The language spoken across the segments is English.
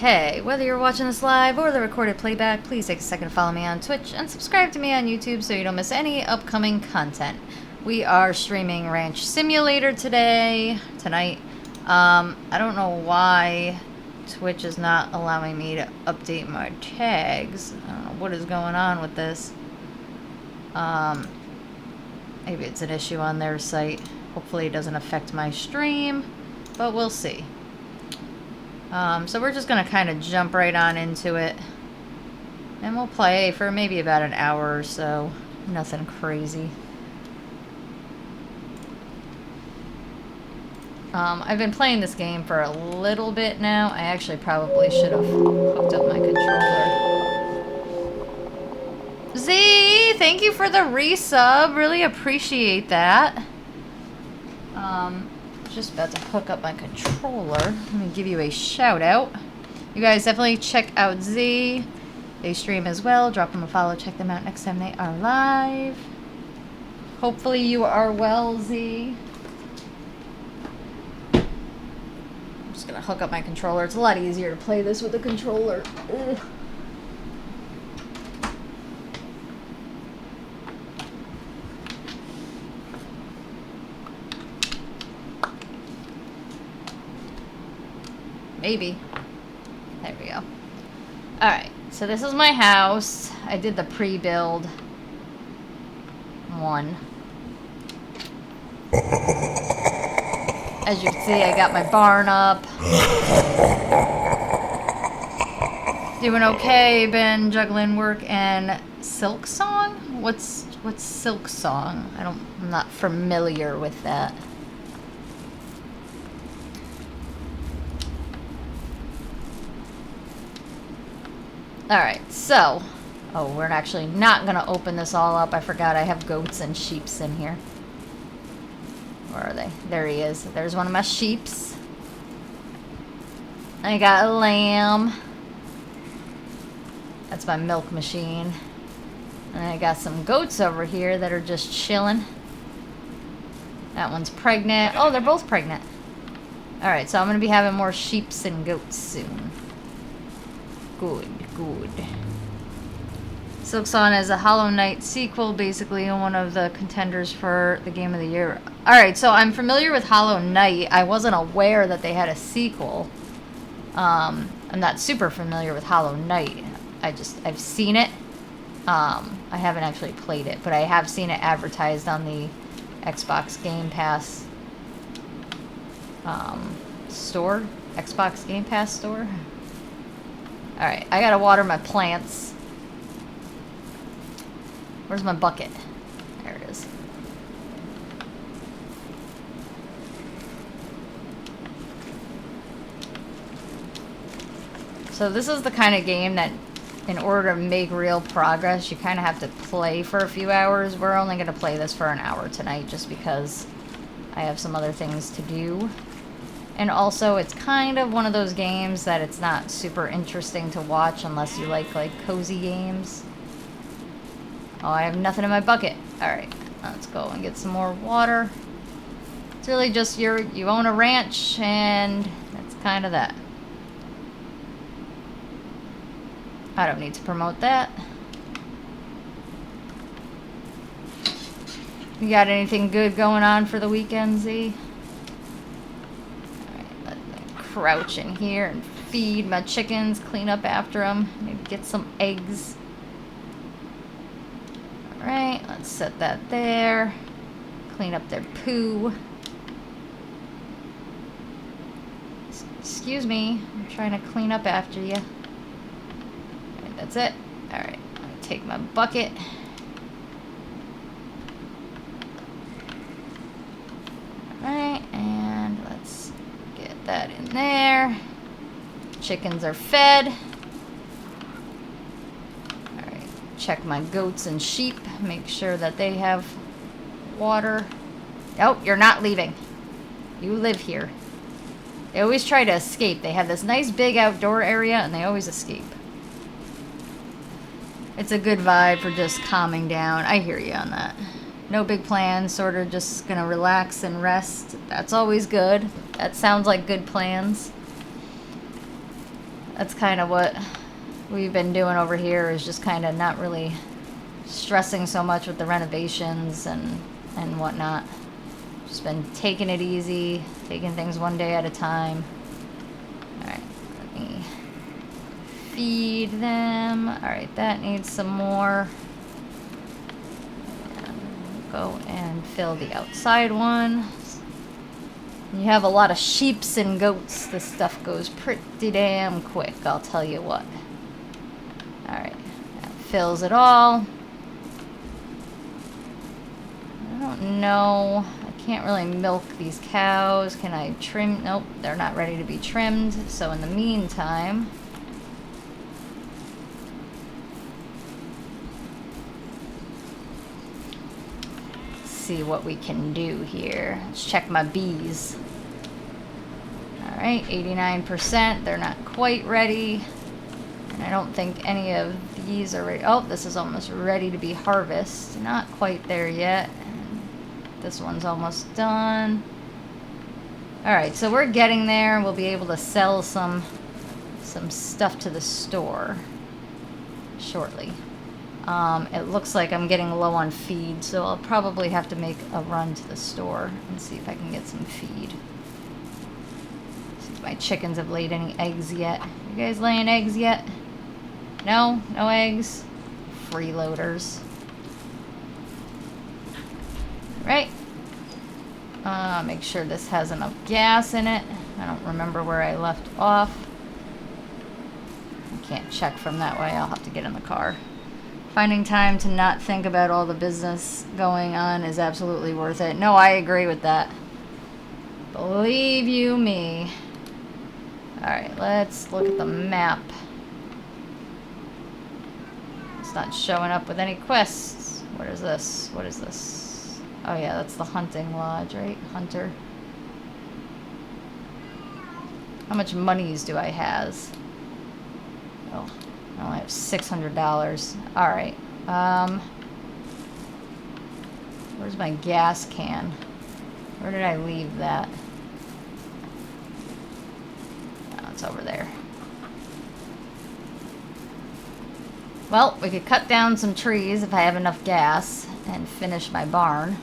Okay, whether you're watching this live or the recorded playback, please take a second to follow me on Twitch and subscribe to me on YouTube so you don't miss any upcoming content. We are streaming Ranch Simulator tonight. I don't know why Twitch is not allowing me to update my tags. I don't know what is going on with this. Maybe it's an issue on their site. Hopefully it doesn't affect my stream, but we'll see. So we're just going to kind of jump right on into it. And we'll play for maybe about an hour or so. Nothing crazy. I've been playing this game for a little bit now. I actually probably should have hooked up my controller. Z, thank you for the resub. Really appreciate that. Just about to hook up my controller. Let me give you a shout out. You guys definitely check out Z. They stream as well. Drop them a follow. Check them out next time they are live. Hopefully you are well, Z. I'm just gonna hook up my controller. It's a lot easier to play this with a controller. Ugh. Maybe. There we go. Alright, so this is my house. I did the pre-build one. As you can see, I got my barn up. Doing okay. Been juggling work and Silk Song? What's Silk Song? I'm not familiar with that. Alright, so, we're actually not going to open this all up. I forgot I have goats and sheeps in here. Where are they? There he is. There's one of my sheeps. I got a lamb. That's my milk machine. And I got some goats over here that are just chilling. That one's pregnant. Oh, they're both pregnant. Alright, so I'm going to be having more sheeps and goats soon. Good. Silksong is a Hollow Knight sequel, basically one of the contenders for the Game of the Year. Alright, so I'm familiar with Hollow Knight. I wasn't aware that they had a sequel. I'm not super familiar with Hollow Knight. I've seen it. I haven't actually played it, but I have seen it advertised on the Xbox Game Pass store. Xbox Game Pass store. Alright, I gotta water my plants. Where's my bucket? There it is. So this is the kind of game that in order to make real progress, you kind of have to play for a few hours. We're only going to play this for an hour tonight just because I have some other things to do. And also, it's kind of one of those games that it's not super interesting to watch unless you like cozy games. Oh, I have nothing in my bucket. Alright, let's go and get some more water. It's really just you own a ranch, and that's kind of that. I don't need to promote that. You got anything good going on for the weekend, Z? Crouch in here and feed my chickens, clean up after them, maybe get some eggs. Alright, let's set that there. Clean up their poo. Excuse me, I'm trying to clean up after you. Alright, that's it. Alright, I'm going to take my bucket. Alright, and let's get that in there. Chickens are fed. Alright, check my goats and sheep. Make sure that they have water. Oh, you're not leaving. You live here. They always try to escape. They have this nice big outdoor area and they always escape. It's a good vibe for just calming down. I hear you on that. No big plans, sort of just gonna relax and rest. That's always good. That sounds like good plans. That's kind of what we've been doing over here, is just kind of not really stressing so much with the renovations and whatnot. Just been taking it easy, taking things one day at a time. Alright, let me feed them. Alright, that needs some more. And go and fill the outside one. You have a lot of sheeps and goats, this stuff goes pretty damn quick, I'll tell you what. Alright, that fills it all. I don't know, I can't really milk these cows. Can I trim? Nope, they're not ready to be trimmed. So in the meantime, let's see what we can do here. Let's check my bees. Alright, 89%. They're not quite ready. And I don't think any of these are ready. Oh, this is almost ready to be harvested. Not quite there yet. This one's almost done. Alright, so we're getting there. We'll be able to sell some stuff to the store shortly. It looks like I'm getting low on feed, so I'll probably have to make a run to the store and see if I can get some feed. See if my chickens have laid any eggs yet. You guys laying eggs yet? No? No eggs? Freeloaders. Right. Make sure this has enough gas in it. I don't remember where I left off. I can't check from that way. I'll have to get in the car. Finding time to not think about all the business going on is absolutely worth it. No, I agree with that. Believe you me. Alright, let's look at the map. It's not showing up with any quests. What is this? What is this? Oh yeah, that's the hunting lodge, right? Hunter. How much monies do I has? Oh, I only have $600. Alright. Where's my gas can? Where did I leave that? Oh, it's over there. Well, we could cut down some trees if I have enough gas and finish my barn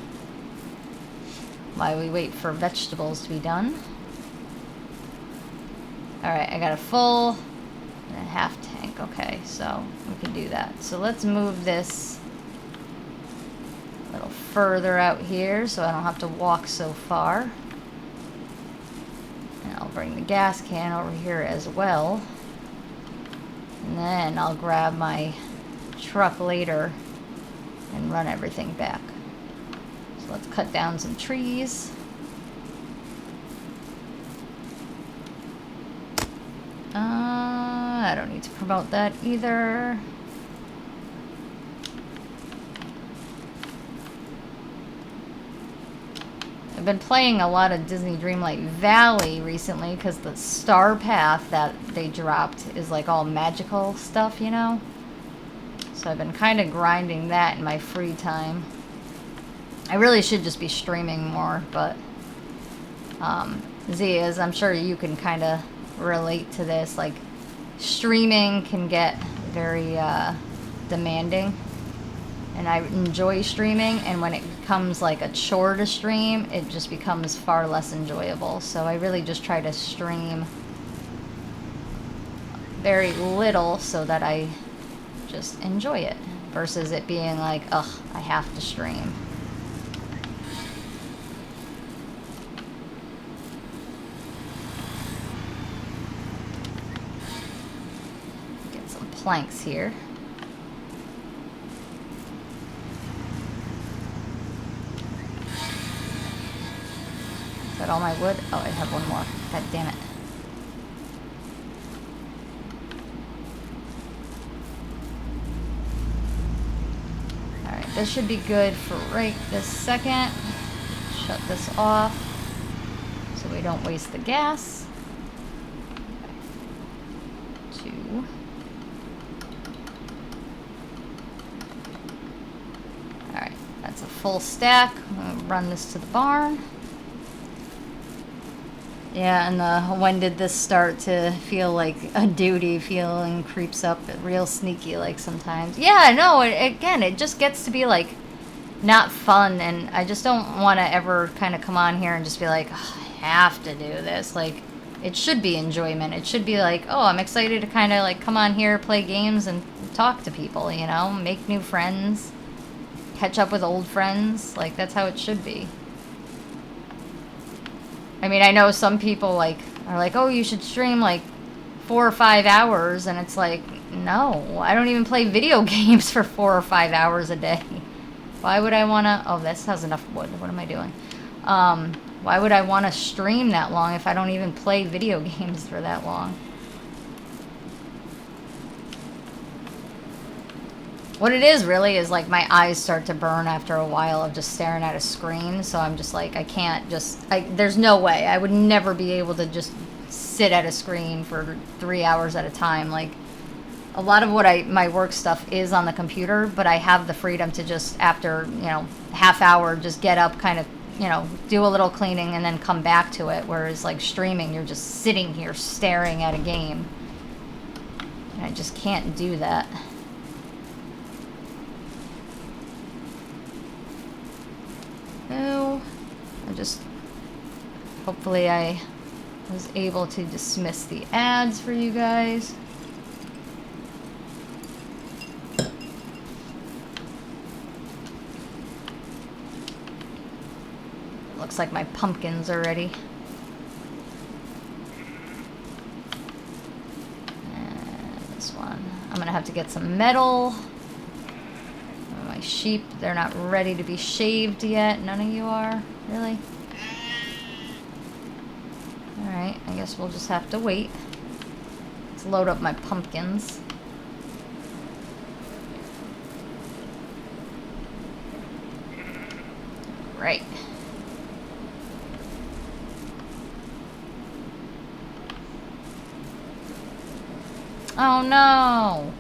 while we wait for vegetables to be done. Alright, I got a full and a half tank. Okay, so we can do that. So let's move this a little further out here so I don't have to walk so far. And I'll bring the gas can over here as well. And then I'll grab my truck later and run everything back. So let's cut down some trees. I don't need to promote that either. I've been playing a lot of Disney Dreamlight Valley recently because the Star Path that they dropped is like all magical stuff, you know? So I've been kind of grinding that in my free time. I really should just be streaming more, but Zias, I'm sure you can kind of relate to this. Like, streaming can get very demanding, and I enjoy streaming, and when it becomes like a chore to stream, it just becomes far less enjoyable. So I really just try to stream very little so that I just enjoy it, versus it being like, ugh, I have to stream. Get some planks here. Is that all my wood? Oh, I have one more. God damn it. Alright, this should be good for right this second. Shut this off so we don't waste the gas. 2. Alright, that's a full stack. I'm going to run this to the barn. Yeah, and the when did this start to feel like a duty feeling creeps up real sneaky like sometimes. Yeah, no, again, it just gets to be like not fun, and I just don't want to ever kind of come on here and just be like, "Ugh, I have to do this." Like, it should be enjoyment. It should be like, oh, I'm excited to kind of like come on here, play games, and talk to people, you know, make new friends, catch up with old friends. Like, that's how it should be. I mean, I know some people like are like, oh, you should stream like 4 or 5 hours, and it's like, no, I don't even play video games for 4 or 5 hours a day. Why would I want to? Oh, this has enough wood. What am I doing? Why would I want to stream that long if I don't even play video games for that long? What it is really is like my eyes start to burn after a while of just staring at a screen. So I'm just like, I can't just, there's no way. I would never be able to just sit at a screen for 3 hours at a time. Like, a lot of what my work stuff is on the computer, but I have the freedom to just, after, you know, half hour, just get up, kind of, you know, do a little cleaning and then come back to it. Whereas like streaming, you're just sitting here staring at a game. And I just can't do that. No, hopefully I was able to dismiss the ads for you guys. Looks like my pumpkins are ready. And this one, I'm gonna have to get some metal. My sheep, they're not ready to be shaved yet. None of you are? Really? Alright, I guess we'll just have to wait. Let's load up my pumpkins. Right. Oh no! I'll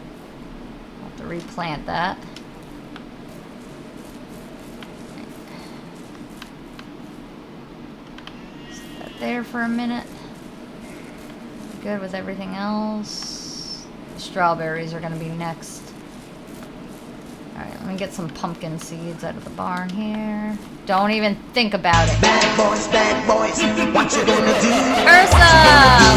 have to replant that. Set that there for a minute. Good with everything else. The strawberries are going to be next. Alright, let me get some pumpkin seeds out of the barn here. Don't even think about it. Bad boys, what you gonna do? Ursa!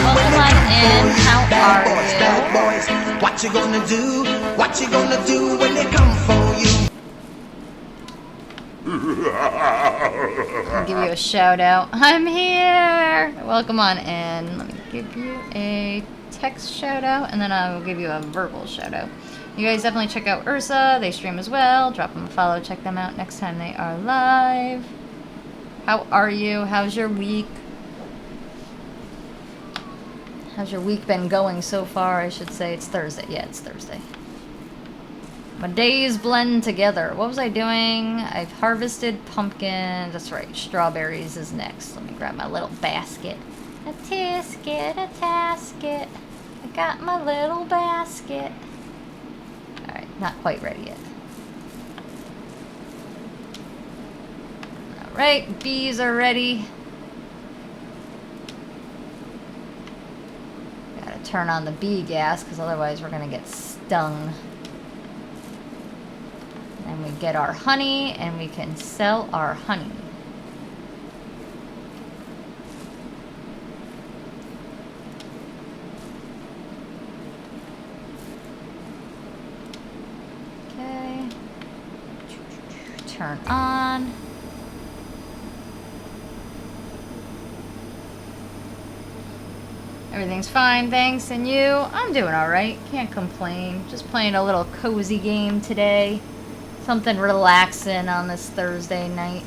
Welcome on in. How are you? Bad boys, what you gonna do? What you gonna do when they come for you? I'll give you a shout out. I'm here! Welcome on in. Let me give you a text shout out, and then I will give you a verbal shout out. You guys definitely check out Ursa. They stream as well. Drop them a follow. Check them out next time they are live. How are you? How's your week? How's your week been going so far? I should say it's Thursday. Yeah, it's Thursday. My days blend together. What was I doing? I've harvested pumpkins. That's right. Strawberries is next. Let me grab my little basket. A tisket, a tasket. I got my little basket. Alright, not quite ready yet. Alright, bees are ready. Gotta turn on the bee gas, because otherwise we're gonna get stung. And we get our honey, and we can sell our honey. Okay. Turn on. Everything's fine, thanks. And you? I'm doing alright. Can't complain. Just playing a little cozy game today. Something relaxing on this Thursday night.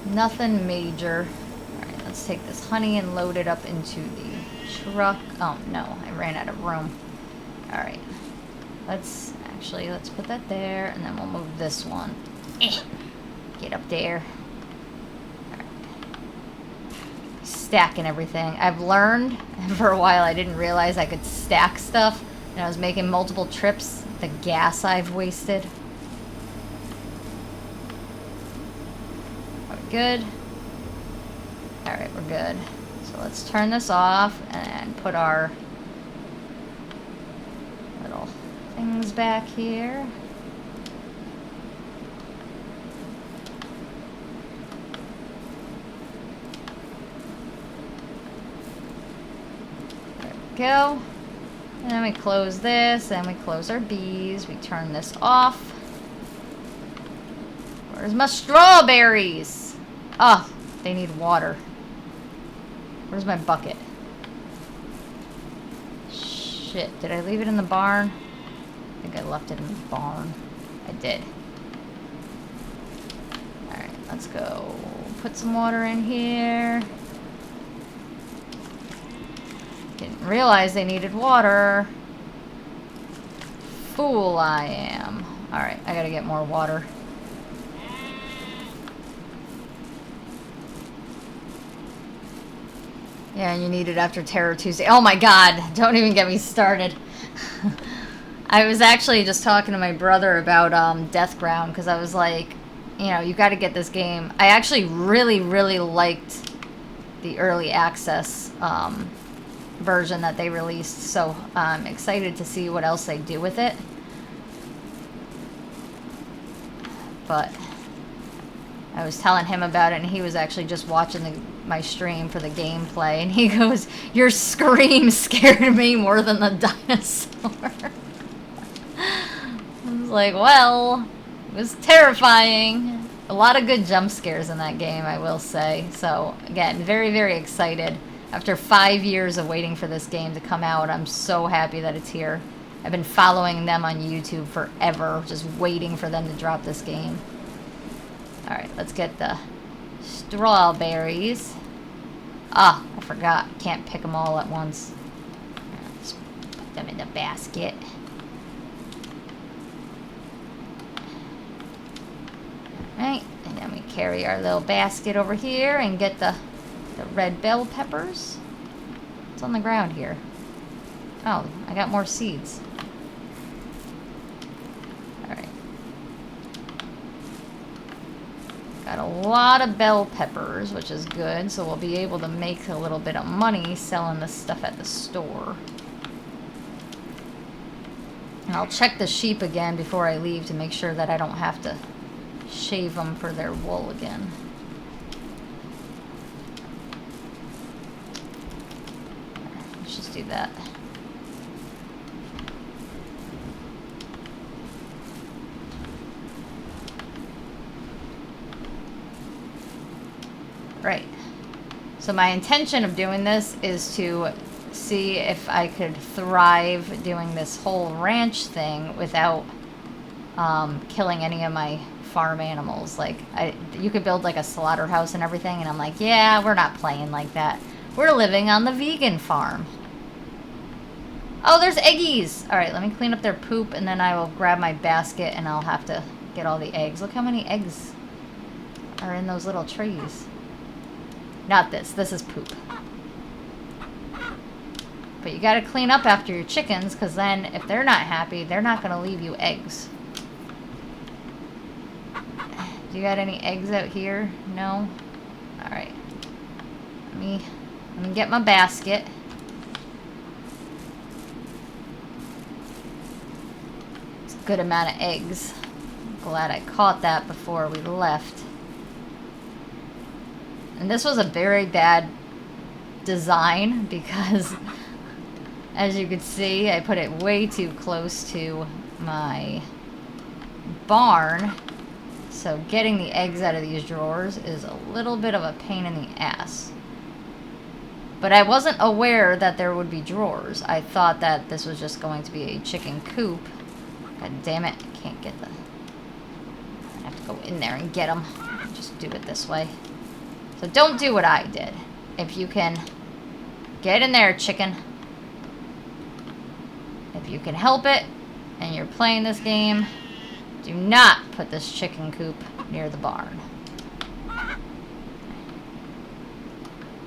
Nothing major. Alright, let's take this honey and load it up into the truck. Oh no, I ran out of room. Alright. Let's put that there, and then we'll move this one. Get up there. Stacking everything. I've learned, for a while I didn't realize I could stack stuff, and I was making multiple trips. The gas I've wasted. good? Alright, we're good. So let's turn this off and put our little things back here. There we go. And then we close this, and we close our bees. We turn this off. Where's my strawberries? Oh, they need water. Where's my bucket? Shit, did I leave it in the barn? I think I left it in the barn. I did. Alright, let's go put some water in here. Didn't realize they needed water. Fool I am. Alright, I gotta get more water. Yeah, you need it after Terror Tuesday. Oh my god, don't even get me started. I was actually just talking to my brother about Deathground, because I was like, you know, you got to get this game. I actually really, really liked the early access version that they released, so I'm excited to see what else they do with it. But I was telling him about it, and he was actually just watching my stream for the gameplay, and he goes, "Your scream scared me more than the dinosaur." I was like, well, it was terrifying. A lot of good jump scares in that game, I will say. So, again, very, very excited. After 5 years of waiting for this game to come out, I'm so happy that it's here. I've been following them on YouTube forever, just waiting for them to drop this game. Alright, let's get the strawberries. Ah, I forgot. Can't pick them all at once. Let's put them in the basket. Alright, and then we carry our little basket over here and get the red bell peppers. What's on the ground here? Oh, I got more seeds. Alright. Got a lot of bell peppers, which is good, so we'll be able to make a little bit of money selling this stuff at the store. And I'll check the sheep again before I leave to make sure that I don't have to shave them for their wool again. Let's just do that. Right. So my intention of doing this is to see if I could thrive doing this whole ranch thing without killing any of my farm animals. Like, you could build like a slaughterhouse and everything, and I'm like, yeah, we're not playing like that. We're living on the vegan farm. Oh, there's eggies. All right, let me clean up their poop, and then I will grab my basket, and I'll have to get all the eggs. Look how many eggs are in those little trees. Not this. This is poop. But you got to clean up after your chickens, because then if they're not happy, they're not going to leave you eggs. Do you got any eggs out here? No? Alright. Let me get my basket. It's a good amount of eggs. Glad I caught that before we left. And this was a very bad design because, as you can see, I put it way too close to my barn. So getting the eggs out of these drawers is a little bit of a pain in the ass. But I wasn't aware that there would be drawers. I thought that this was just going to be a chicken coop. God damn it, I can't get the... I have to go in there and get them. Just do it this way. So don't do what I did. If you can get in there, chicken. If you can help it and you're playing this game, do not put this chicken coop near the barn.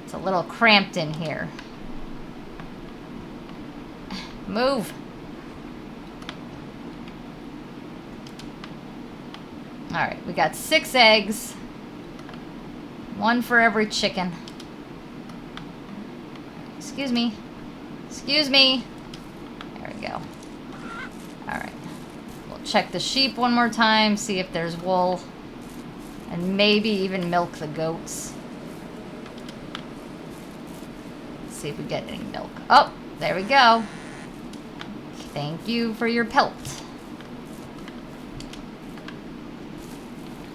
It's a little cramped in here. Move. Alright, we got 6 eggs. One for every chicken. Excuse me. Excuse me. There we go. Alright. We'll check the sheep one more time, see if there's wool. And maybe even milk the goats. Let's see if we get any milk. Oh, there we go. Thank you for your pelt.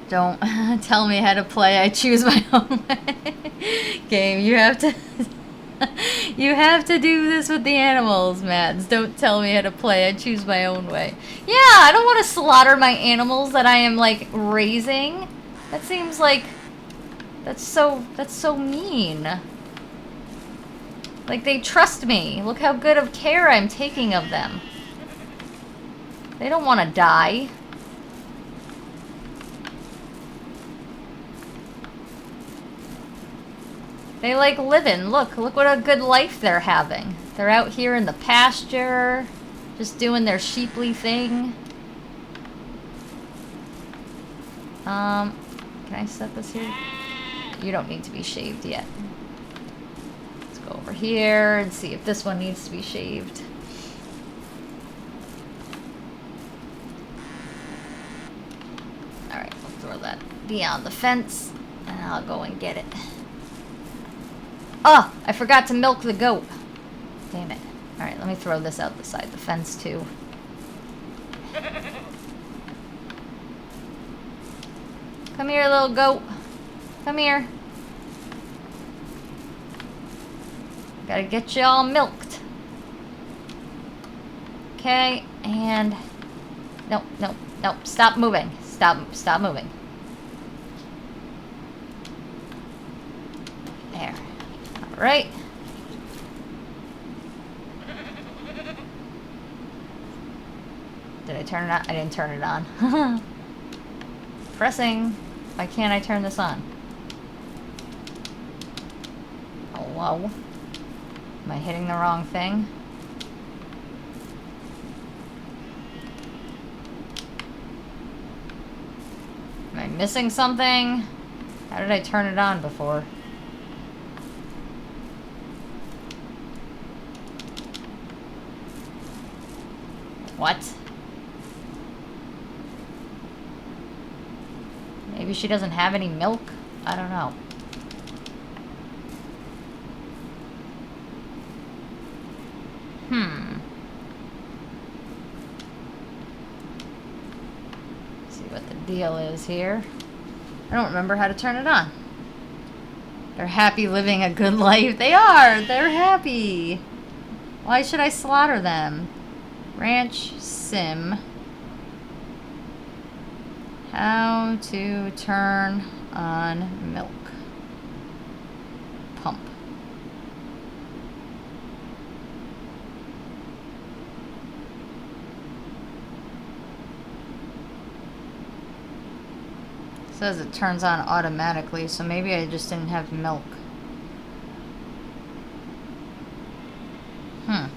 Don't tell me how to play. I choose my own way. Game, you have to... You have to do this with the animals, Mads. Don't tell me how to play. I choose my own way. Yeah, I don't want to slaughter my animals that I am, like, raising. That seems like... That's so mean. Like, they trust me. Look how good of care I'm taking of them. They don't want to die. They like living. Look what a good life they're having. They're out here in the pasture, just doing their sheeply thing. Can I set this here? You don't need to be shaved yet. Let's go over here and see if this one needs to be shaved. Alright, we'll throw that beyond the fence, and I'll go and get it. Oh, I forgot to milk the goat. Damn it. Alright, let me throw this out the side of the fence, too. Come here, little goat. Come here. Gotta get you all milked. Okay, and... Nope, nope, nope. Stop moving. Stop moving. There. Alright. Did I turn it on? I didn't turn it on. Pressing. Why can't I turn this on? Hello? Am I hitting the wrong thing? Am I missing something? How did I turn it on before? What? Maybe she doesn't have any milk? I don't know. See what the deal is here. I don't remember how to turn it on. They're happy living a good life. They are! They're happy! Why should I slaughter them? Ranch sim. How to turn on milk. Pump. It says it turns on automatically, so maybe I just didn't have milk. I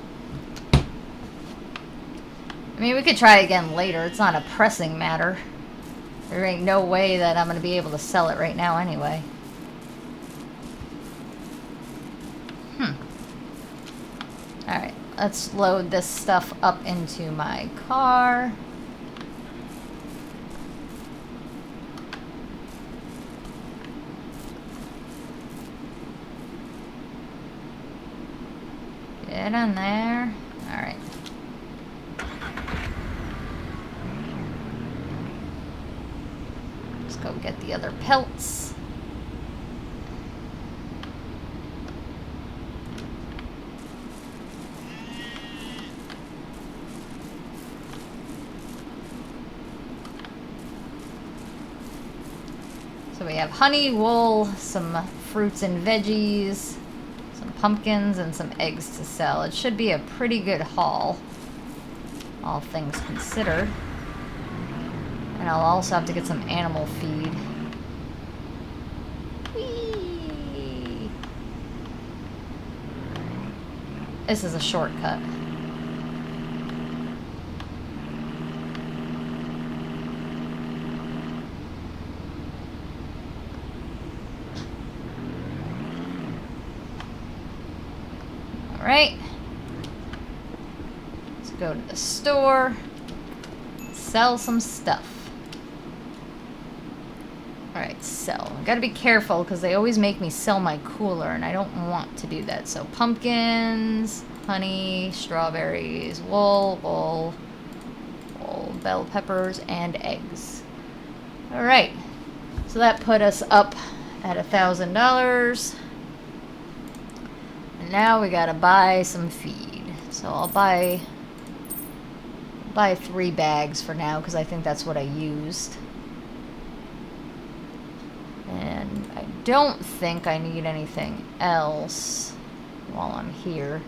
mean, we could try again later. It's not a pressing matter. There ain't no way that I'm going to be able to sell it right now anyway. Alright, let's load this stuff up into my car. Get in there. Alright. Let's go get the other pelts. So we have honey, wool, some fruits and veggies, some pumpkins, and some eggs to sell. It should be a pretty good haul, all things considered. And I'll also have to get some animal feed. Whee! This is a shortcut. Alright. Let's go to the store. Sell some stuff. Alright, sell. I gotta be careful because they always make me sell my cooler and I don't want to do that. So pumpkins, honey, strawberries, wool, bell peppers, and eggs. Alright. So that put us up at $1,000. And now we gotta buy some feed. So I'll buy 3 bags for now because I think that's what I used. And I don't think I need anything else while I'm here.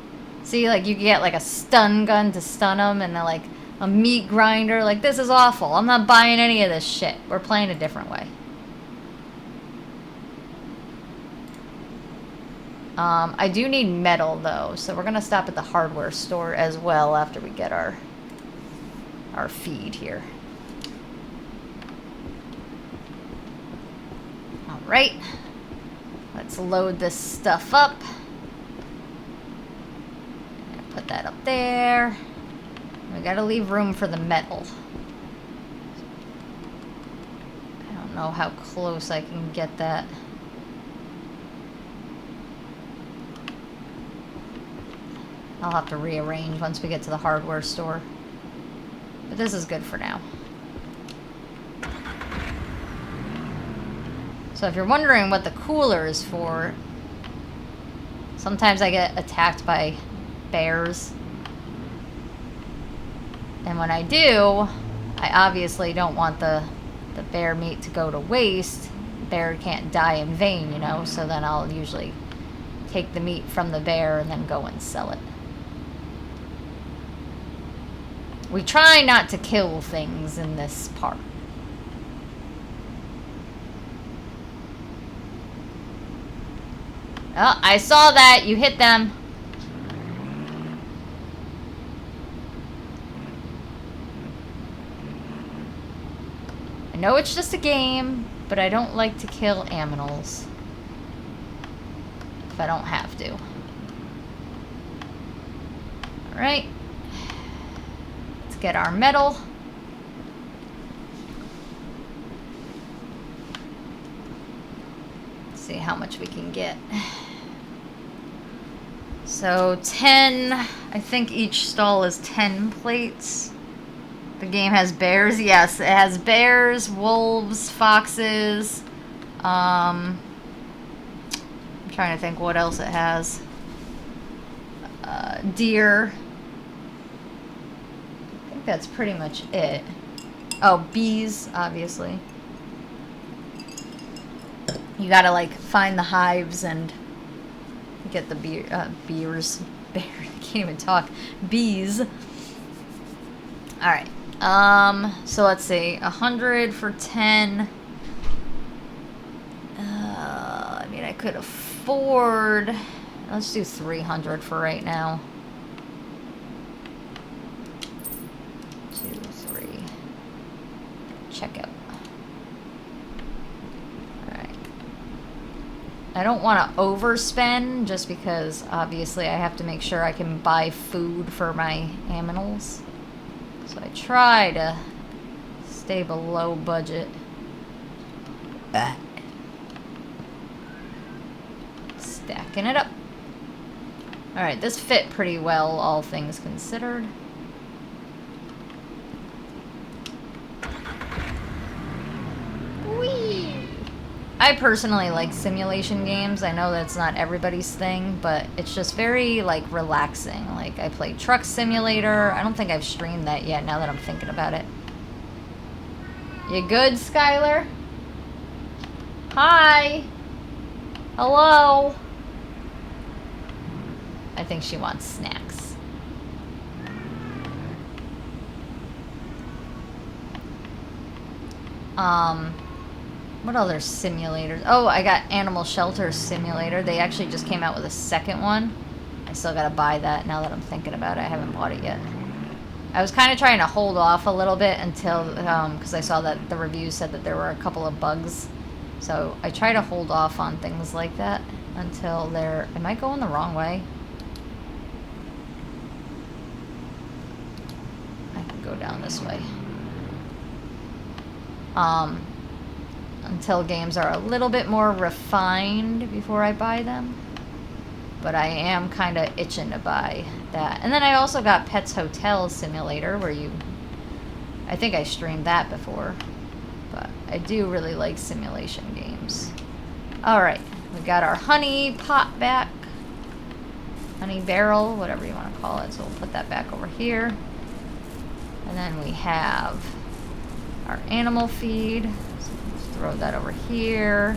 See, like, you can get, like, a stun gun to stun them and, like, a meat grinder. Like, this is awful. I'm not buying any of this shit. We're playing a different way. I do need metal, though, so we're going to stop at the hardware store as well after we get our feed here. Alright. Let's load this stuff up. Put that up there. We gotta leave room for the metal. I don't know how close I can get that. I'll have to rearrange once we get to the hardware store. But this is good for now. So if you're wondering what the cooler is for, sometimes I get attacked by bears. And when I do, I obviously don't want the bear meat to go to waste. Bear can't die in vain, you know, so then I'll usually take the meat from the bear and then go and sell it. We try not to kill things in this part. Oh, I saw that. You hit them. I know it's just a game, but I don't like to kill aminals if I don't have to. Alright. Let's get our metal. See how much we can get. So 10, I think each stall is 10 plates. The game has bears. Yes, it has bears, wolves, foxes. I'm trying to think what else it has. Deer. I think that's pretty much it. Oh, bees, obviously. You gotta, like, find the hives and get the beers. Bear, I can't even talk. Bees. Alright. So let's see. 100 for 10. I mean, I could afford... Let's do 300 for right now. 2, 3. Check out. I don't want to overspend just because obviously I have to make sure I can buy food for my aminals. So I try to stay below budget. Stacking it up. Alright, this fit pretty well, all things considered. Whee! I personally like simulation games. I know that's not everybody's thing, but it's just very, like, relaxing. Like, I played Truck Simulator. I don't think I've streamed that yet, now that I'm thinking about it. You good, Skylar? Hi! Hello? I think she wants snacks. What other simulators? Oh, I got Animal Shelter Simulator. They actually just came out with a second one. I still gotta buy that now that I'm thinking about it. I haven't bought it yet. I was kind of trying to hold off a little bit until, because I saw that the reviews said that there were a couple of bugs. So I try to hold off on things like that until they're... Am I going the wrong way? go down this way. Until games are a little bit more refined before I buy them. But I am kind of itching to buy that. And then I also got Pets Hotel Simulator, where I think I streamed that before. But I do really like simulation games. Alright, we got our honey pot back. Honey barrel, whatever you want to call it. So we'll put that back over here. And then we have our animal feed. So let's throw that over here.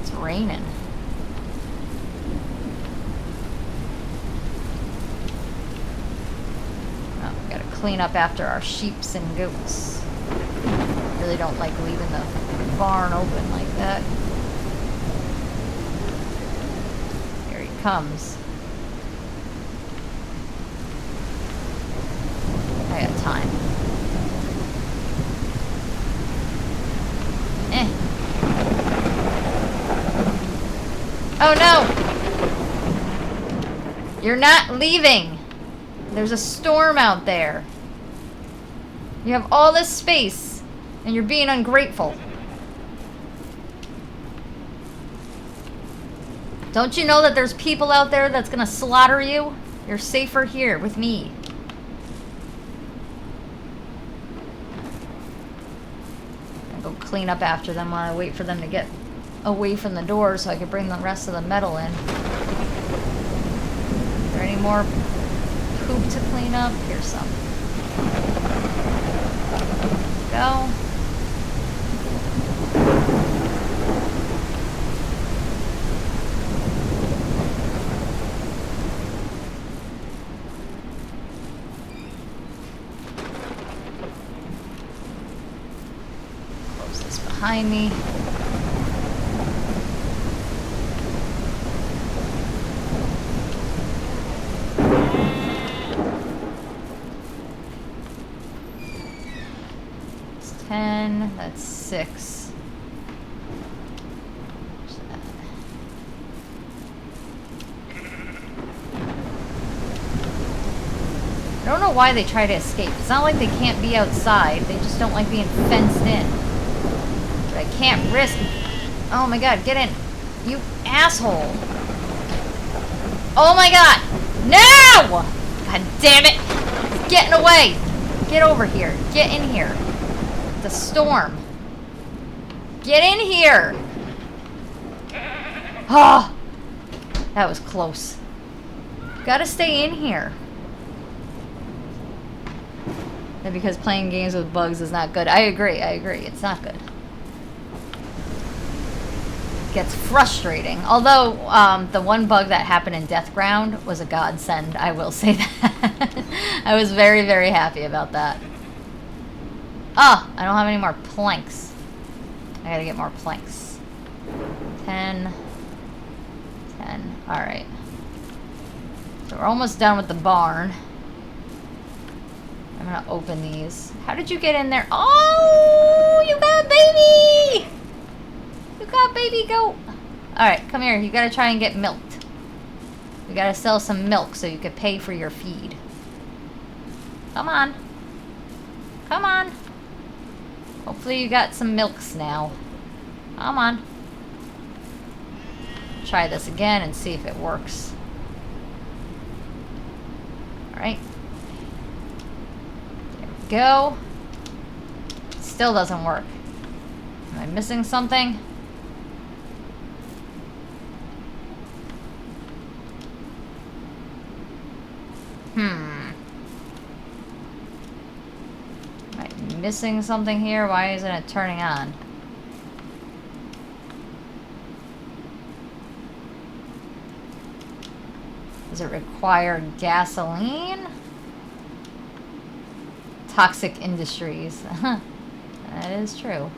It's raining. Oh, we gotta clean up after our sheeps and goats. Really don't like leaving the barn open like that. Here he comes. I got time. Oh no! You're not leaving! There's a storm out there. You have all this space, and you're being ungrateful. Don't you know that there's people out there that's gonna slaughter you? You're safer here with me. I'll go clean up after them while I wait for them to get away from the door so I can bring the rest of the metal in. Is there any more poop to clean up? Here's some. Go. Close this behind me. That's 6. I don't know why they try to escape. It's not like they can't be outside. They just don't like being fenced in. But I can't risk... Oh my god, get in. You asshole. Oh my god. No! God damn it. It's getting away. Get over here. Get in here. The storm. Get in here! Oh! That was close. Gotta stay in here. And because playing games with bugs is not good. I agree, it's not good. It gets frustrating. Although, the one bug that happened in Deathground was a godsend, I will say that. I was very, very happy about that. Oh, I don't have any more planks. I gotta get more planks. 10. 10. Alright. So we're almost done with the barn. I'm gonna open these. How did you get in there? Oh! You got baby! You got baby goat. Alright, come here. You gotta try and get milked. We gotta sell some milk so you can pay for your feed. Come on. Come on. Hopefully you got some milks now. Come on. Try this again and see if it works. Alright. There we go. Still doesn't work. Am I missing something? Missing something here? Why isn't it turning on? Does it require gasoline? Toxic industries. That is true.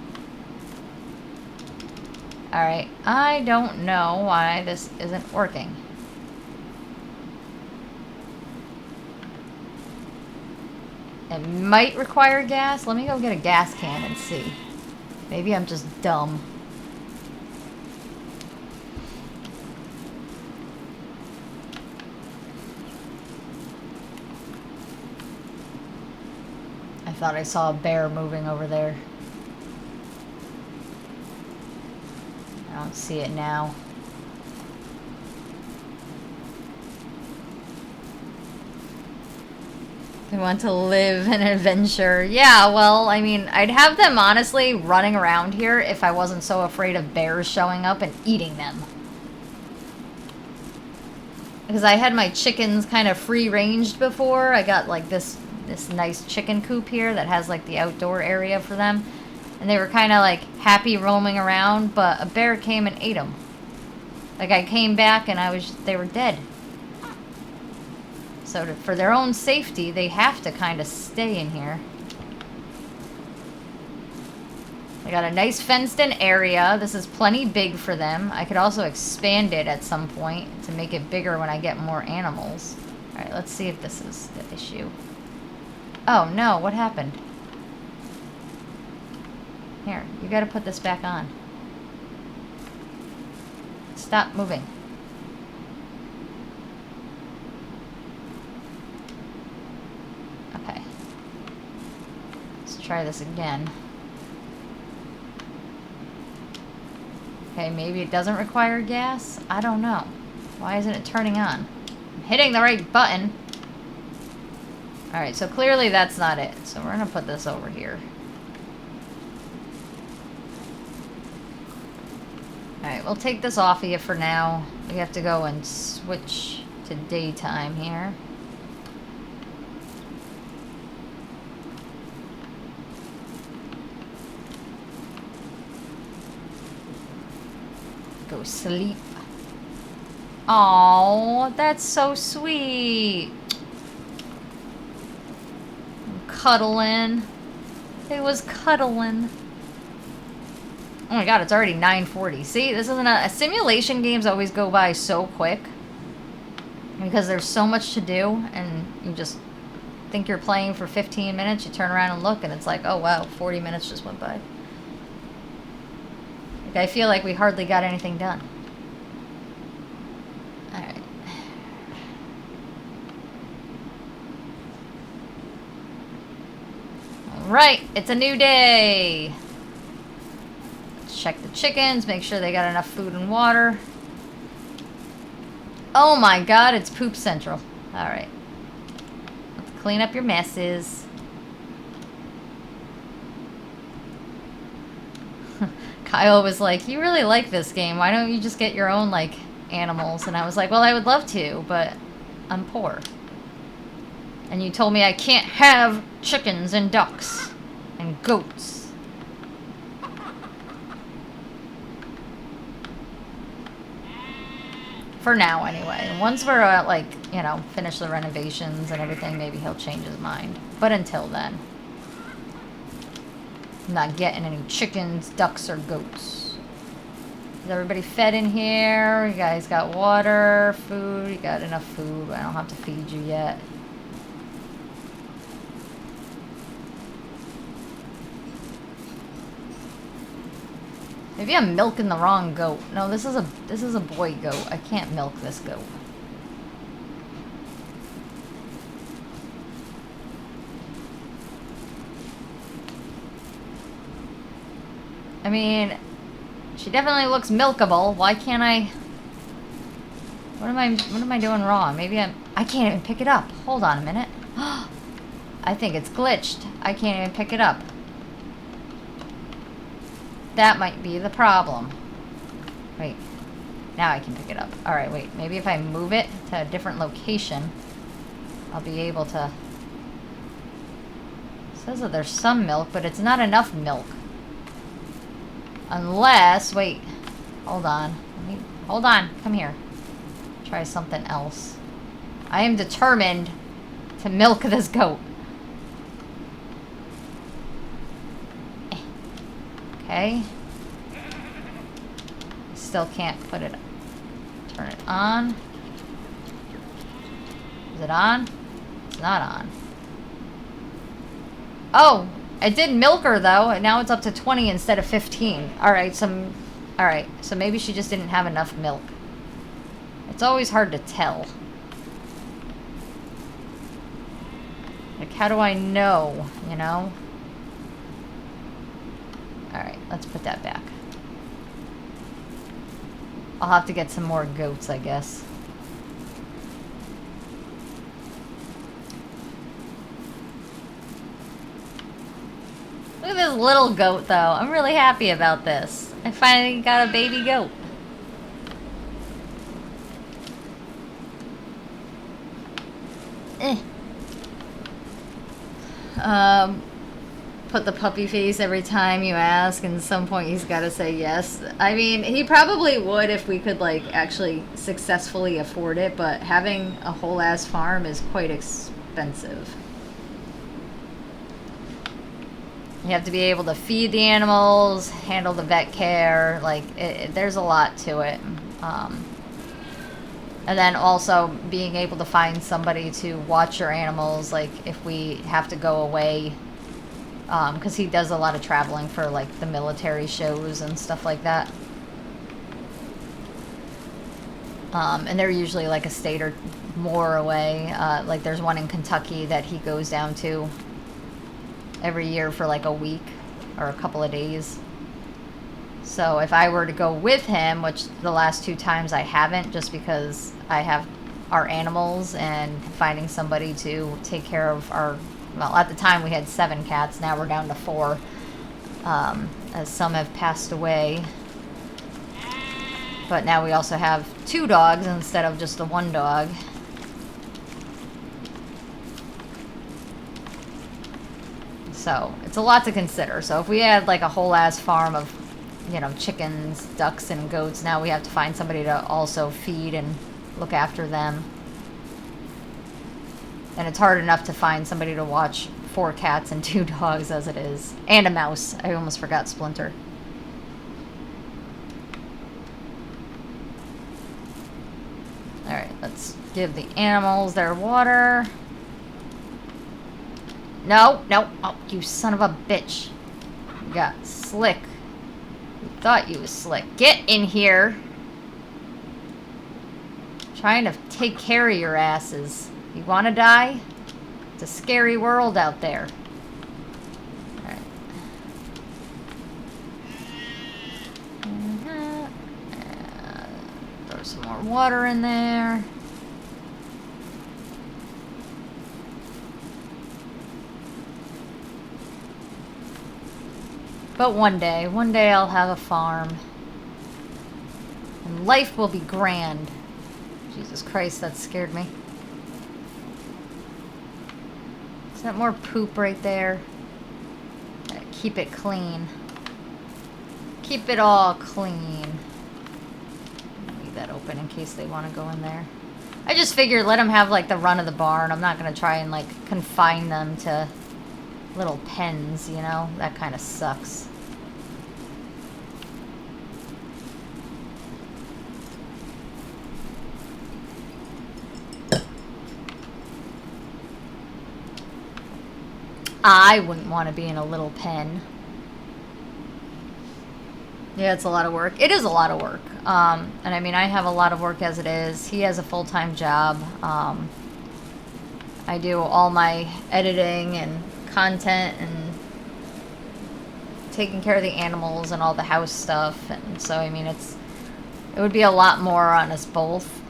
Alright, I don't know why this isn't working. It might require gas. Let me go get a gas can and see. Maybe I'm just dumb. thought I saw a bear moving over there. I don't see it now. They want to live an adventure. Yeah, well, I mean, I'd have them honestly running around here if I wasn't so afraid of bears showing up and eating them. Because I had my chickens kind of free-ranged before. I got like this nice chicken coop here that has like the outdoor area for them. And they were kind of like happy roaming around, but a bear came and ate them. Like I came back and they were dead. So for their own safety, they have to kind of stay in here. I got a nice fenced-in area. This is plenty big for them. I could also expand it at some point to make it bigger when I get more animals. Alright, let's see if this is the issue. Oh, no. What happened? Here, you gotta put this back on. Stop moving. Okay. Let's try this again. Okay, maybe it doesn't require gas? I don't know. Why isn't it turning on? I'm hitting the right button. Alright, so clearly that's not it. So we're gonna put this over here. Alright, we'll take this off of you for now. We have to go and switch to daytime here. Go sleep. Oh, that's so sweet. I'm cuddling. It was cuddling. Oh my god, it's already 9:40. See, this isn't a simulation games always go by so quick. Because there's so much to do and you just think you're playing for 15 minutes, you turn around and look and it's like, oh wow, 40 minutes just went by. I feel like we hardly got anything done. Alright. Alright, it's a new day. Let's check the chickens, make sure they got enough food and water. Oh my god, it's poop central. Alright. Let's clean up your messes. Kyle was like, you really like this game. Why don't you just get your own, like, animals? And I was like, well, I would love to, but I'm poor. And you told me I can't have chickens and ducks and goats. For now, anyway. Once we're, like, you know, finish the renovations and everything, maybe he'll change his mind. But until then, I'm not getting any chickens, ducks, or goats. Is everybody fed in here? You guys got water, food? You got enough food. I don't have to feed you yet. Maybe I'm milking the wrong goat. No, this is a boy goat. I can't milk this goat. I mean, she definitely looks milkable. Why can't I? What am I doing wrong? Maybe I can't even pick it up. Hold on a minute. I think it's glitched. I can't even pick it up. That might be the problem. Wait. Now I can pick it up. Alright, wait. Maybe if I move it to a different location, I'll be able to... It says that there's some milk, but it's not enough milk. Unless... Wait. Hold on. Hold on. Come here. Try something else. I am determined to milk this goat. Okay. Still can't put it... Turn it on. Is it on? It's not on. Oh! I did milk her, though, and now it's up to 20 instead of 15. Alright, so maybe she just didn't have enough milk. It's always hard to tell. how do I know, you know? Alright, let's put that back. I'll have to get some more goats, I guess. Look at this little goat, though. I'm really happy about this. I finally got a baby goat. Put the puppy face every time you ask, and at some point he's got to say yes. I mean, he probably would if we could, like, actually successfully afford it, but having a whole ass farm is quite expensive. You have to be able to feed the animals, handle the vet care, like, there's a lot to it. And then also being able to find somebody to watch your animals, like, if we have to go away, because he does a lot of traveling for, like, the military shows and stuff like that. And they're usually, like, a state or more away. Like, there's one in Kentucky that he goes down to every year for, like, a week or a couple of days. So if I were to go with him, which the last 2 times I haven't, just because I have our animals and finding somebody to take care of our... Well, at the time we had 7 cats. Now we're down to 4, as some have passed away. But now we also have 2 dogs instead of just the 1 dog. So it's a lot to consider. So if we had like a whole ass farm of, you know, chickens, ducks, and goats, now we have to find somebody to also feed and look after them. And it's hard enough to find somebody to watch 4 cats and 2 dogs as it is. And a mouse. I almost forgot Splinter. Alright, let's give the animals their water. No, no. Oh, you son of a bitch. You got slick. You thought you was slick. Get in here. Trying to take care of your asses. You want to die? It's a scary world out there. Alright. Throw some more water in there. But one day I'll have a farm. And life will be grand. Jesus Christ, that scared me. Is that more poop right there? Gotta keep it clean. Keep it all clean. Leave that open in case they want to go in there. I just figured let them have like the run of the barn. I'm not going to try and like confine them to little pens, you know? That kind of sucks. I wouldn't want to be in a little pen. Yeah, it's a lot of work. It is a lot of work. And I mean, I have a lot of work as it is. He has a full-time job. I do all my editing and content and taking care of the animals and all the house stuff. And so, I mean, it would be a lot more on us both.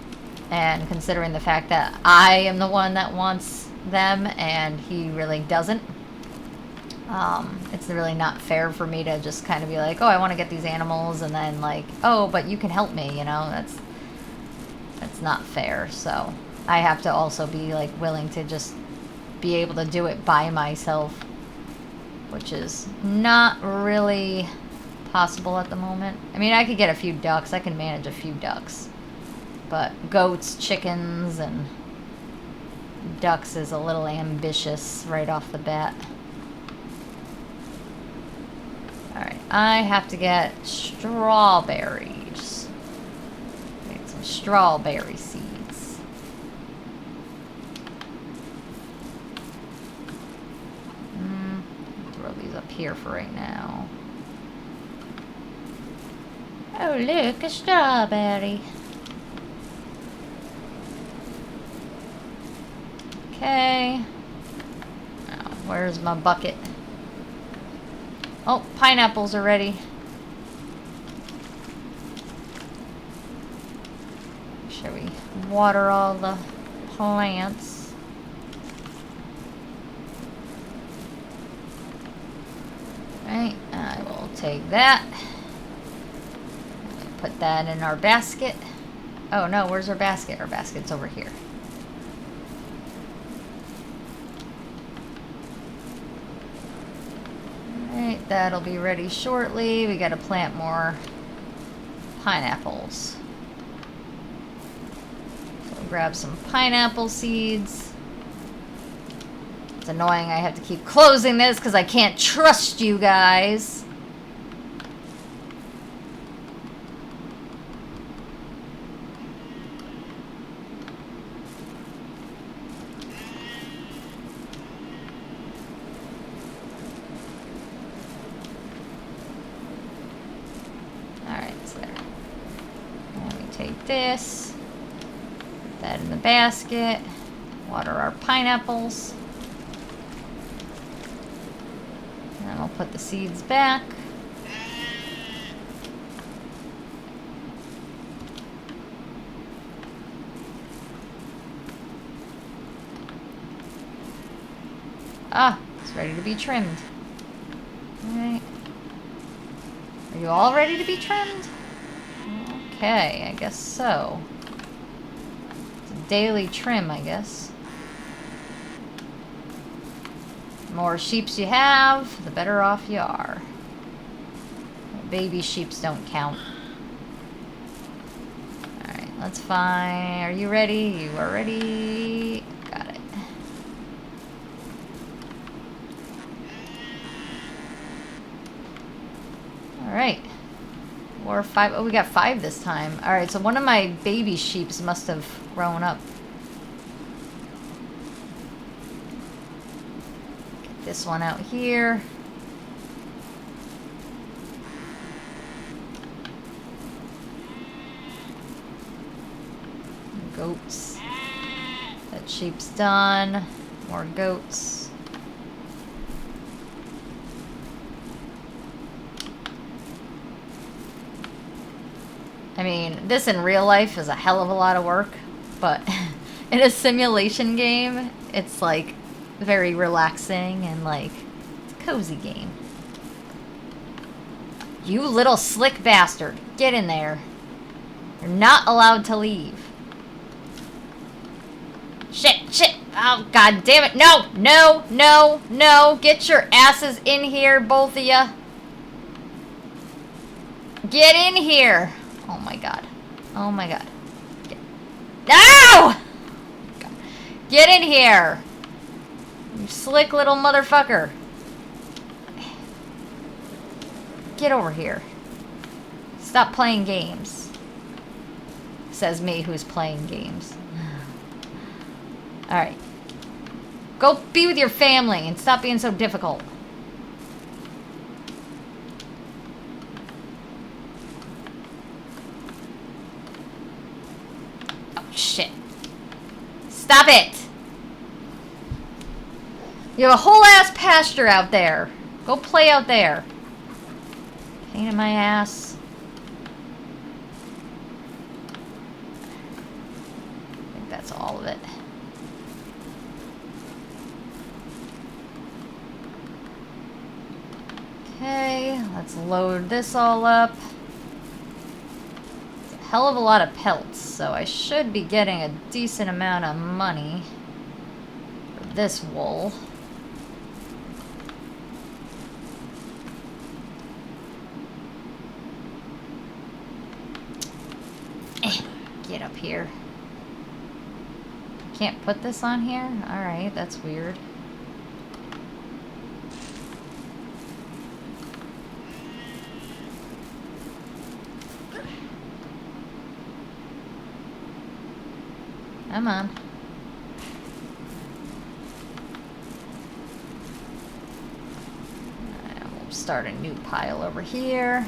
And considering the fact that I am the one that wants them and he really doesn't. It's really not fair for me to just kind of be like, oh, I want to get these animals, and then like, oh, but you can help me, you know, that's not fair. So I have to also be like willing to just be able to do it by myself, which is not really possible at the moment. I mean, I could get a few ducks. I can manage a few ducks, but goats, chickens, and ducks is a little ambitious right off the bat. Alright, I have to get strawberries. Get some strawberry seeds. Throw these up here for right now. Oh, look, a strawberry. Okay. Where's my bucket? Oh, pineapples are ready. Make sure we water all the plants. Right, I will take that. Put that in our basket. Oh no, where's our basket? Our basket's over here. Alright, that'll be ready shortly. We gotta plant more pineapples. So we'll grab some pineapple seeds. It's annoying I have to keep closing this because I can't trust you guys. This, put that in the basket, water our pineapples, and then we'll put the seeds back. Ah, it's ready to be trimmed. Alright. Are you all ready to be trimmed? Okay, I guess so. It's a daily trim, I guess. The more sheeps you have, the better off you are. Baby sheeps don't count. Alright, that's fine. Are you ready? You are ready. Got it. Alright. 4 or 5. Oh, we got 5 this time. Alright, so one of my baby sheeps must have grown up. Get this one out here. Goats. That sheep's done. More goats. I mean, this in real life is a hell of a lot of work, but in a simulation game, it's like very relaxing and like it's a cozy game. You little slick bastard, get in there. You're not allowed to leave. Shit, shit. Oh, god damn it. No, no, no, no. Get your asses in here, both of you. Get in here. Oh my god. Oh my god. No! God. Get in here. You slick little motherfucker. Get over here. Stop playing games. Says me who's playing games. Alright. Go be with your family and stop being so difficult. Shit. Stop it! You have a whole ass pasture out there. Go play out there. Pain in my ass. I think that's all of it. Okay, let's load this all up. Hell of a lot of pelts, so I should be getting a decent amount of money for this wool. Get up here. Can't put this on here? Alright, that's weird. Come on. And we'll start a new pile over here.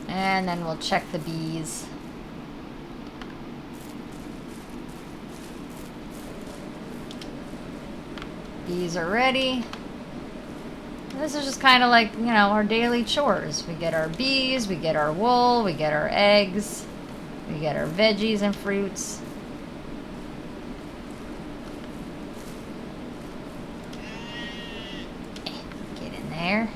And then we'll check the bees. Bees are ready. This is just kind of like, you know, our daily chores. We get our bees, we get our wool, we get our eggs, we get our veggies and fruits. Get in there.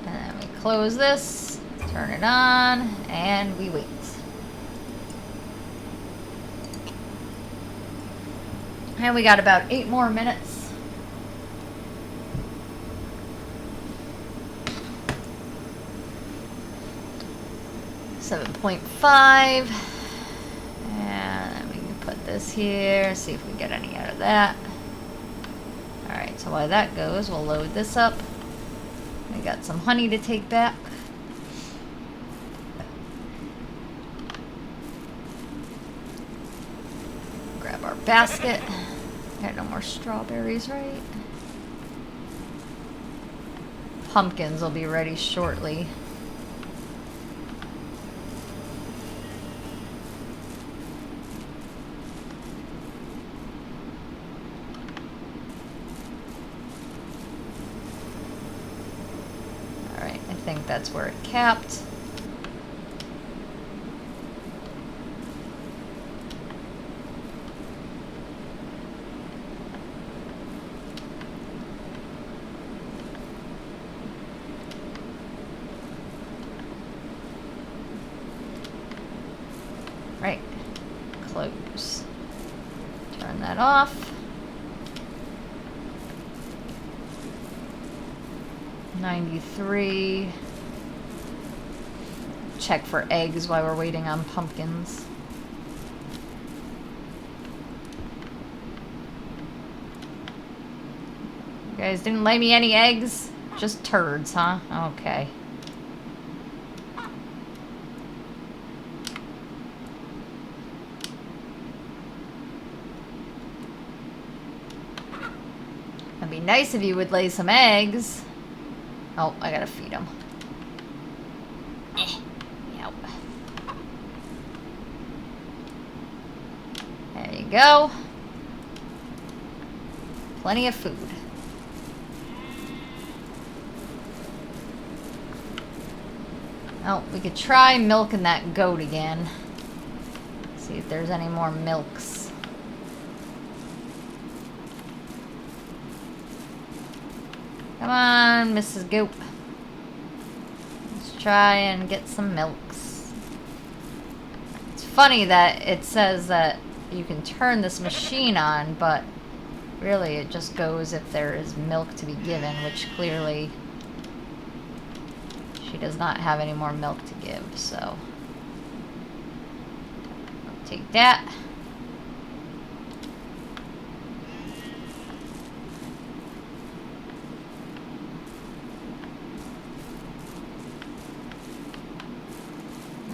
And then we close this, turn it on, and we wait. And we got about 8 more minutes. $7.5. And then we can put this here, see if we get any out of that. Alright, so while that goes, we'll load this up. We got some honey to take back. Grab our basket. Got no more strawberries, right? Pumpkins will be ready shortly. Alright, I think that's where it capped. Right, close. Turn that off. 93. Check for eggs while we're waiting on pumpkins. You guys didn't lay me any eggs? Just turds, huh? Okay. It'd be nice if you would lay some eggs. Oh, I gotta feed them. Yep. There you go. Plenty of food. Oh, we could try milking that goat again. See if there's any more milks. Come on, Mrs. Goat. Let's try and get some milks. It's funny that it says that you can turn this machine on, but really it just goes if there is milk to be given, which clearly she does not have any more milk to give, so I'll take that.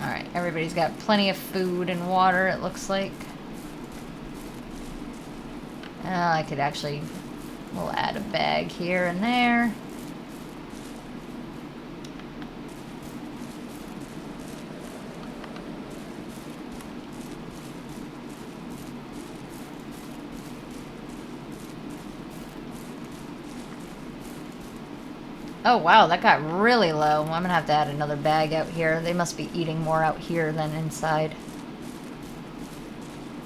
Alright, everybody's got plenty of food and water, it looks like. I could actually, we'll add a bag here and there. Oh wow, that got really low. I'm gonna have to add another bag out here. They must be eating more out here than inside.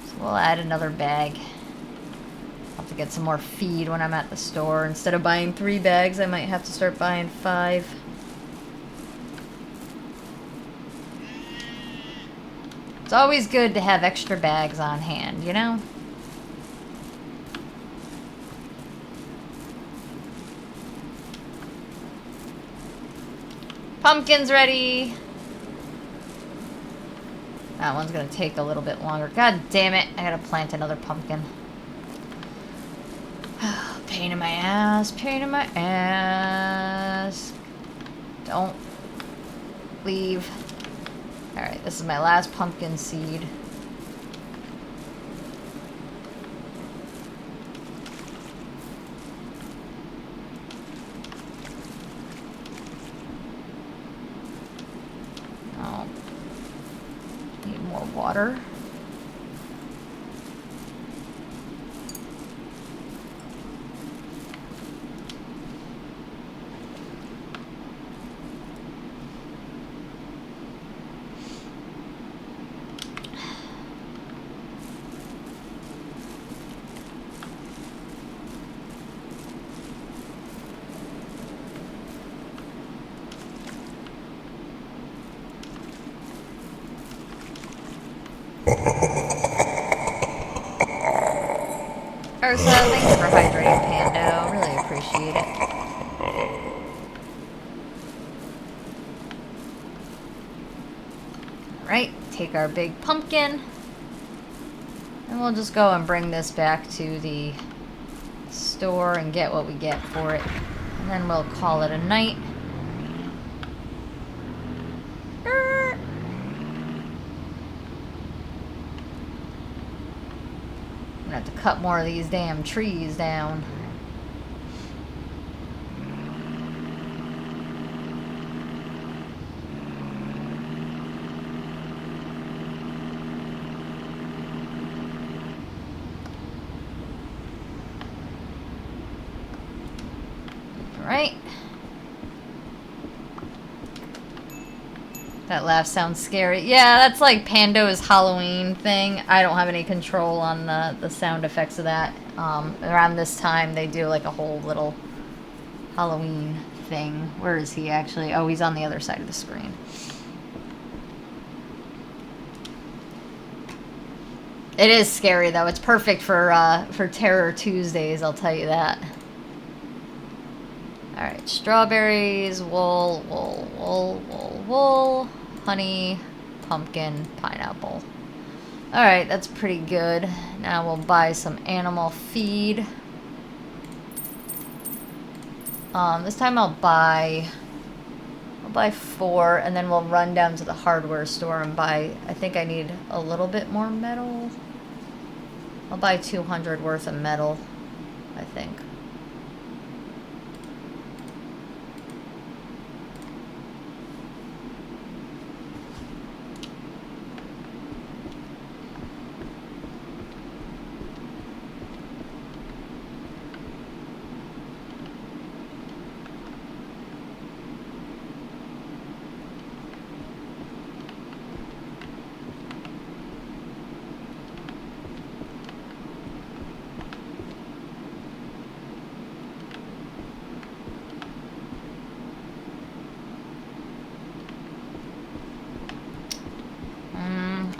So we'll add another bag. I'll have to get some more feed when I'm at the store. Instead of buying 3 bags, I might have to start buying 5. It's always good to have extra bags on hand, you know? Pumpkin's ready. That one's gonna take a little bit longer. God damn it, I gotta plant another pumpkin. Pain in my ass, pain in my ass. Don't leave. Alright, this is my last pumpkin seed. Oh. Need more water. Carsa. Thank you for hydrating Pando. Really appreciate it. Alright, take our big pumpkin. And we'll just go and bring this back to the store and get what we get for it. And then we'll call it a night. I'm gonna have to cut more of these damn trees down. Right. That laugh sounds scary. Yeah, that's like Pando's Halloween thing. I don't have any control on the sound effects of that. Around this time, they do like a whole little Halloween thing. Where is he actually? Oh, he's on the other side of the screen. It is scary though. It's perfect for Terror Tuesdays, I'll tell you that. Alright, strawberries, wool, wool, wool, wool, wool, honey, pumpkin, pineapple. Alright, that's pretty good. Now we'll buy some animal feed. This time I'll buy 4, and then we'll run down to the hardware store and buy, I think I need a little bit more metal. I'll buy 200 worth of metal, I think.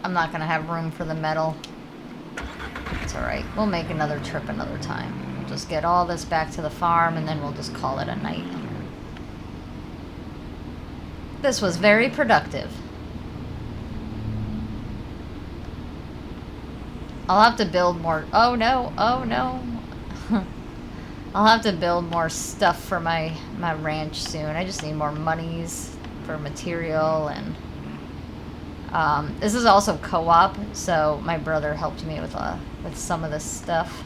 I'm not gonna have room for the metal. It's alright. We'll make another trip another time. We'll just get all this back to the farm and then we'll just call it a night. This was very productive. I'll have to build more. Oh no, oh no. I'll have to build more stuff for my ranch soon. I just need more monies for material and this is also co-op, so my brother helped me with some of this stuff.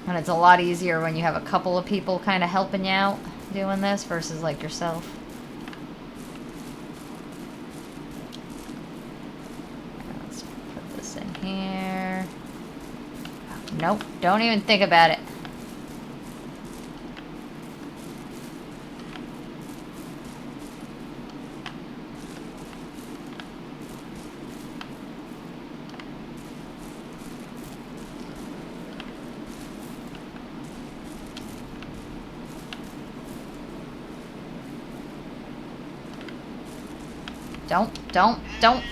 And it's a lot easier when you have a couple of people kind of helping you out doing this versus like yourself. Let's put this in here. Nope, don't even think about it. Don't.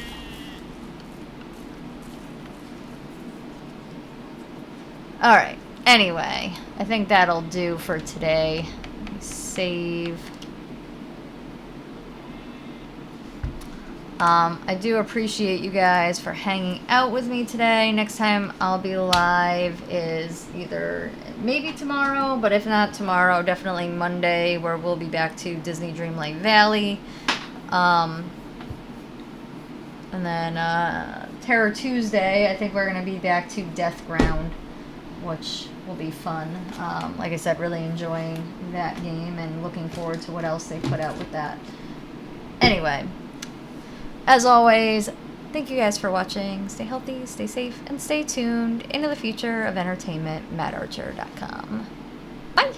Alright, anyway, I think that'll do for today. Let me save. I do appreciate you guys for hanging out with me today. Next time I'll be live is either maybe tomorrow, but if not tomorrow, definitely Monday, where we'll be back to Disney Dreamlight Valley. And then Terror Tuesday, I think we're going to be back to Death Ground, which will be fun. Like I said, really enjoying that game and looking forward to what else they put out with that. Anyway, as always, thank you guys for watching. Stay healthy, stay safe, and stay tuned into the future of entertainment, mattarcher.com. Bye!